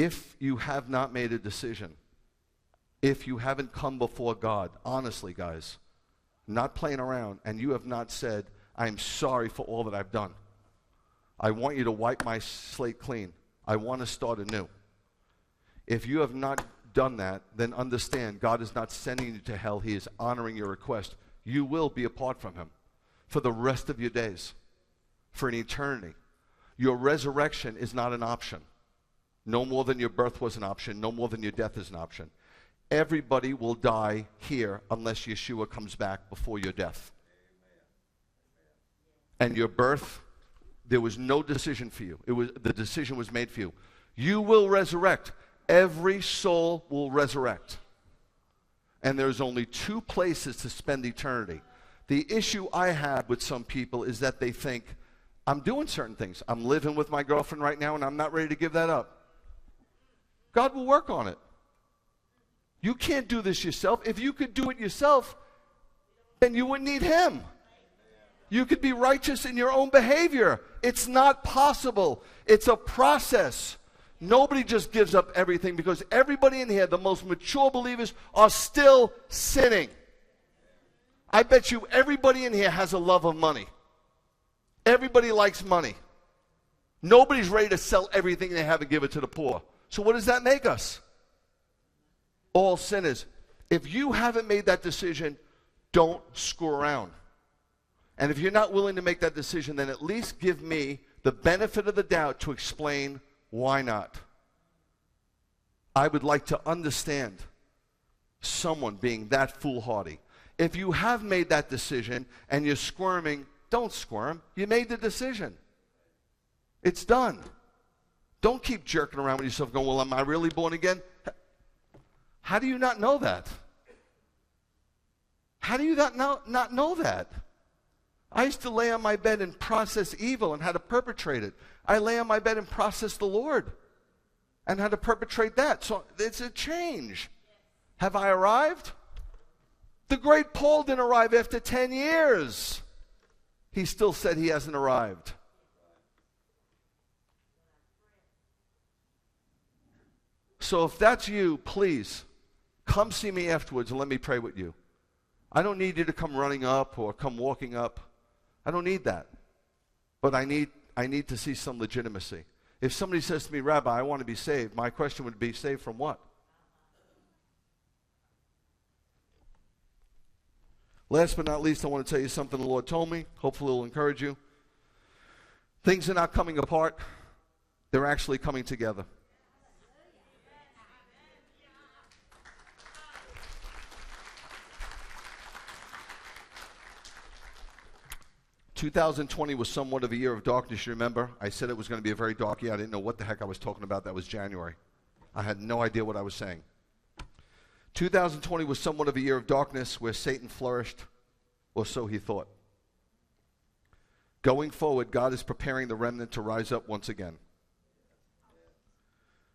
If you have not made a decision, if you haven't come before God, honestly, guys, not playing around, and you have not said, I'm sorry for all that I've done. I want you to wipe my slate clean. I want to start anew. If you have not done that, then understand God is not sending you to hell. He is honoring your request. You will be apart from him for the rest of your days, for an eternity. Your resurrection is not an option. No more than your birth was an option. No more than your death is an option. Everybody will die here unless Yeshua comes back before your death. And your birth, there was no decision for you. The decision was made for you. You will resurrect. Every soul will resurrect. And there's only two places to spend eternity. The issue I have with some people is that they think, I'm doing certain things. I'm living with my girlfriend right now, and I'm not ready to give that up. God will work on it. You can't do this yourself. If you could do it yourself, then you wouldn't need him. You could be righteous in your own behavior. It's not possible. It's a process. Nobody just gives up everything, because everybody in here, the most mature believers, are still sinning. I bet you everybody in here has a love of money. Everybody likes money. Nobody's ready to sell everything they have and give it to the poor. So what does that make us? All sinners. If you haven't made that decision, don't screw around. And if you're not willing to make that decision, then at least give me the benefit of the doubt to explain why not. I would like to understand someone being that foolhardy. If you have made that decision and you're squirming, don't squirm. You made the decision. It's done. Don't keep jerking around with yourself going, well, am I really born again? How do you not know that? How do you not know that? I used to lay on my bed and process evil and how to perpetrate it. I lay on my bed and process the Lord and how to perpetrate that. So it's a change. Have I arrived? The great Paul didn't arrive after 10 years. He still said he hasn't arrived. So if that's you, please come see me afterwards and let me pray with you. I don't need you to come running up or come walking up. I don't need that. But I need to see some legitimacy. If somebody says to me, Rabbi, I want to be saved, my question would be, saved from what? Last but not least, I want to tell you something the Lord told me. Hopefully it will encourage you. Things are not coming apart. They're actually coming together. (2020) was somewhat of a year of darkness, you remember? I said it was going to be a very dark year. I didn't know what the heck I was talking about. That was January. I had no idea what I was saying. 2020 was somewhat of a year of darkness where Satan flourished, or so he thought. Going forward, God is preparing the remnant to rise up once again.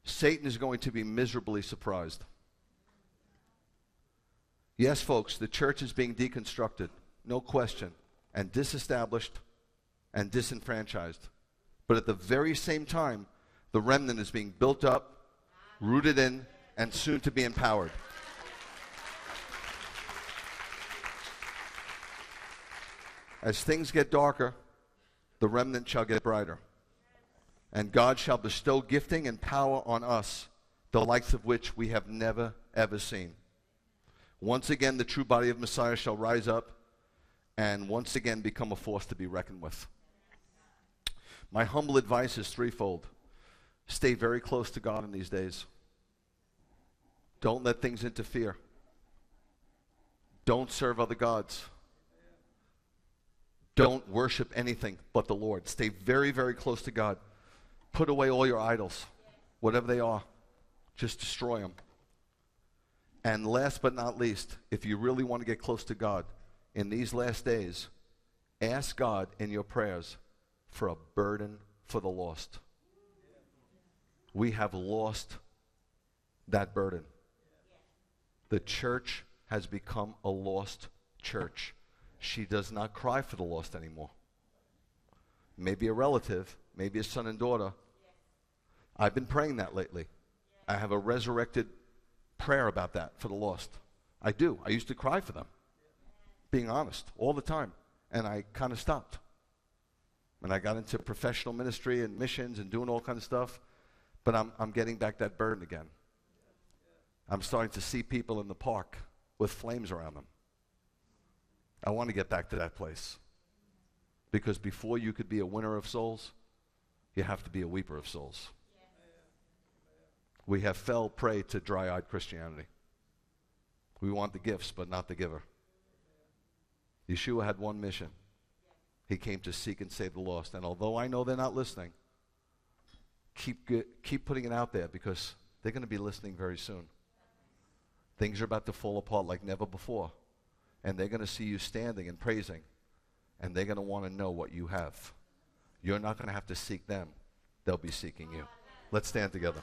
Satan is going to be miserably surprised. Yes, folks, the church is being deconstructed, no question, and disestablished and disenfranchised. But at the very same time, the remnant is being built up, rooted in, and soon to be empowered. As things get darker, the remnant shall get brighter. And God shall bestow gifting and power on us, the likes of which we have never, ever seen. Once again, the true body of Messiah shall rise up and once again become a force to be reckoned with. My humble advice is threefold. Stay very close to God in these days. Don't let things interfere. Don't serve other gods. Don't worship anything but the Lord. Stay very, very close to God. Put away all your idols, whatever they are. Just destroy them. And last but not least, if you really want to get close to God in these last days, ask God in your prayers for a burden for the lost. We have lost that burden. The church has become a lost church. She does not cry for the lost anymore. Maybe a relative, maybe a son and daughter. I've been praying that lately. I have a resurrected prayer about that for the lost. I do. I used to cry for them, being honest, all the time. And I kind of stopped. And I got into professional ministry and missions and doing all kinds of stuff. But I'm getting back that burden again. I'm starting to see people in the park with flames around them. I want to get back to that place. Because before you could be a winner of souls, you have to be a weeper of souls. We have fell prey to dry-eyed Christianity. We want the gifts, but not the giver. Yeshua had one mission. He came to seek and save the lost. And although I know they're not listening, keep putting it out there, because they're going to be listening very soon. Things are about to fall apart like never before. And they're going to see you standing and praising. And they're going to want to know what you have. You're not going to have to seek them. They'll be seeking you. Let's stand together.